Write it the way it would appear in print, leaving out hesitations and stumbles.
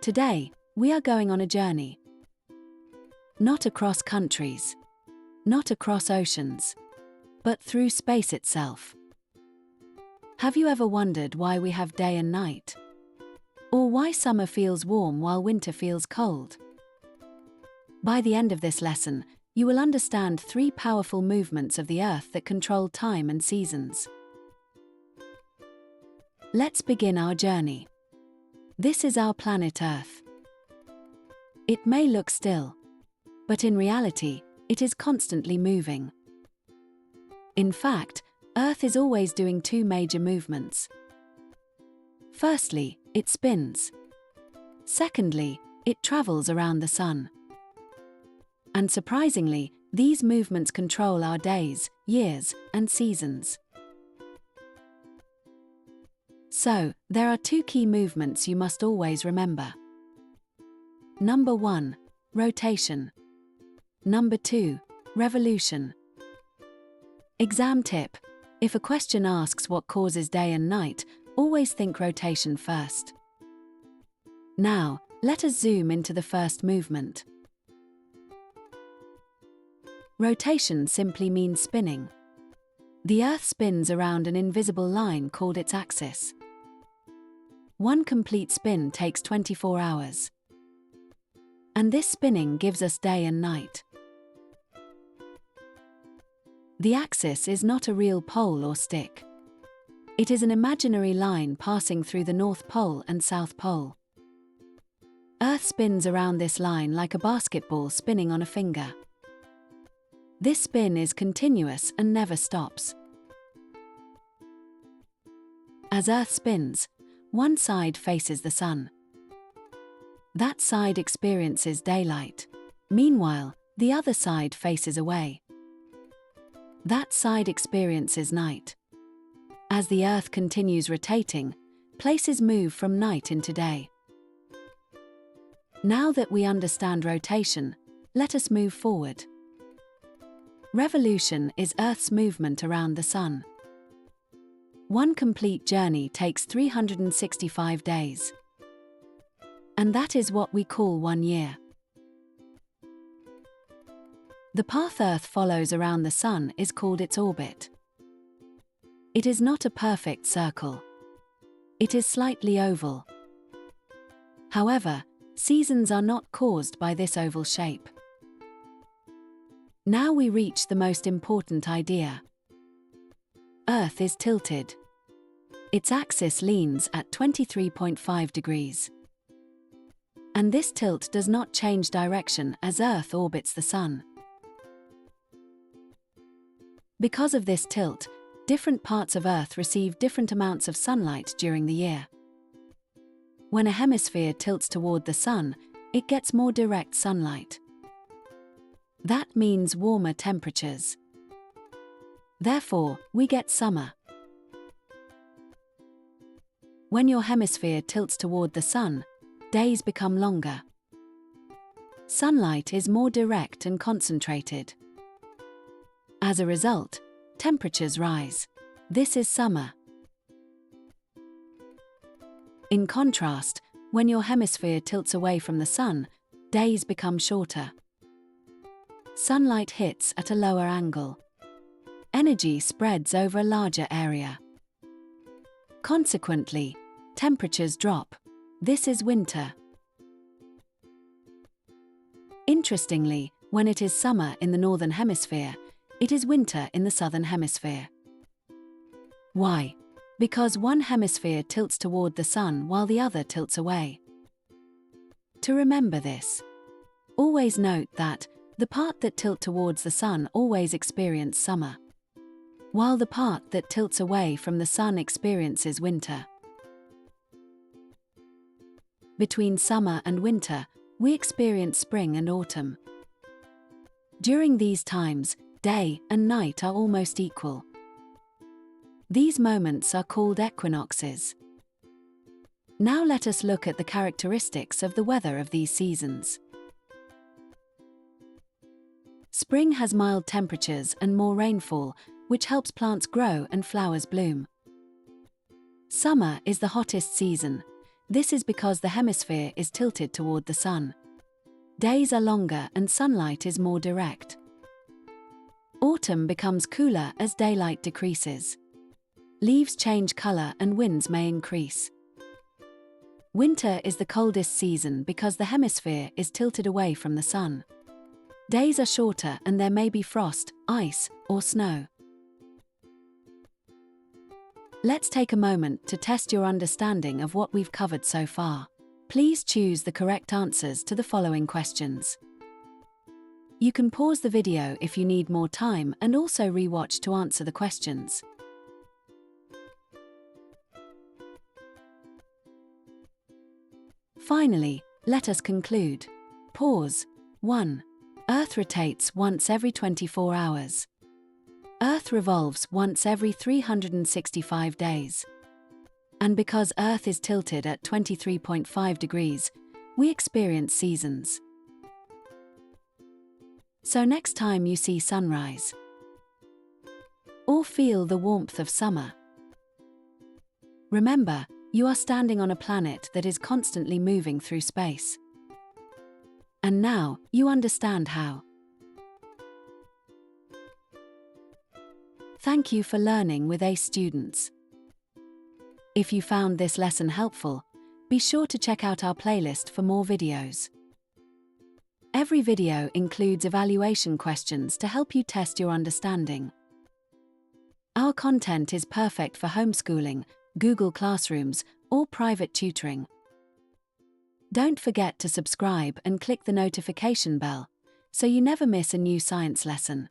Today, we are going on a journey. Not across countries, not across oceans, but through space itself. Have you ever wondered why we have day and night? Or why summer feels warm while winter feels cold? By the end of this lesson, you will understand 3 powerful movements of the Earth that control time and seasons. Let's begin our journey. This is our planet Earth. It may look still, but in reality, it is constantly moving. In fact, Earth is always doing 2 major movements. Firstly, it spins. Secondly, it travels around the Sun. And surprisingly, these movements control our days, years, and seasons. So, there are 2 key movements you must always remember. Number 1, rotation. Number 2, revolution. Exam tip: if a question asks what causes day and night, always think rotation first. Now, let us zoom into the first movement. Rotation simply means spinning. The Earth spins around an invisible line called its axis. One complete spin takes 24 hours. And this spinning gives us day and night. The axis is not a real pole or stick. It is an imaginary line passing through the North Pole and South Pole. Earth spins around this line like a basketball spinning on a finger. This spin is continuous and never stops. As Earth spins, one side faces the Sun. That side experiences daylight. Meanwhile, the other side faces away. That side experiences night. As the Earth continues rotating, places move from night into day. Now that we understand rotation, let us move forward. Revolution is Earth's movement around the Sun. One complete journey takes 365 days. And that is what we call 1 year. The path Earth follows around the Sun is called its orbit. It is not a perfect circle. It is slightly oval. However, seasons are not caused by this oval shape. Now we reach the most important idea. Earth is tilted. Its axis leans at 23.5 degrees. And this tilt does not change direction as Earth orbits the Sun. Because of this tilt, different parts of Earth receive different amounts of sunlight during the year. When a hemisphere tilts toward the Sun, it gets more direct sunlight. That means warmer temperatures. Therefore, we get summer. When your hemisphere tilts toward the Sun, days become longer. Sunlight is more direct and concentrated. As a result, temperatures rise. This is summer. In contrast, when your hemisphere tilts away from the Sun, days become shorter. Sunlight hits at a lower angle. Energy spreads over a larger area. Consequently, temperatures drop. This is winter. Interestingly, when it is summer in the Northern Hemisphere, it is winter in the Southern Hemisphere. Why? Because one hemisphere tilts toward the Sun while the other tilts away. To remember this, always note that the part that tilts towards the Sun always experience summer, while the part that tilts away from the Sun experiences winter. Between summer and winter, we experience spring and autumn. During these times, day and night are almost equal. These moments are called equinoxes. Now let us look at the characteristics of the weather of these seasons. Spring has mild temperatures and more rainfall, which helps plants grow and flowers bloom. Summer is the hottest season. This is because the hemisphere is tilted toward the sun. Days are longer and sunlight is more direct. Autumn becomes cooler as daylight decreases. Leaves change color and winds may increase. Winter is the coldest season because the hemisphere is tilted away from the sun. Days are shorter and there may be frost, ice, or snow. Let's take a moment to test your understanding of what we've covered so far. Please choose the correct answers to the following questions. You can pause the video if you need more time and also re-watch to answer the questions. Finally, let us conclude. Pause. 1. Earth rotates once every 24 hours. Earth revolves once every 365 days. And because Earth is tilted at 23.5 degrees, we experience seasons. So next time you see sunrise, or feel the warmth of summer, remember, you are standing on a planet that is constantly moving through space. And now, you understand how. Thank you for learning with Acestudents. If you found this lesson helpful, be sure to check out our playlist for more videos. Every video includes evaluation questions to help you test your understanding. Our content is perfect for homeschooling, Google Classrooms, or private tutoring. Don't forget to subscribe and click the notification bell so you never miss a new science lesson.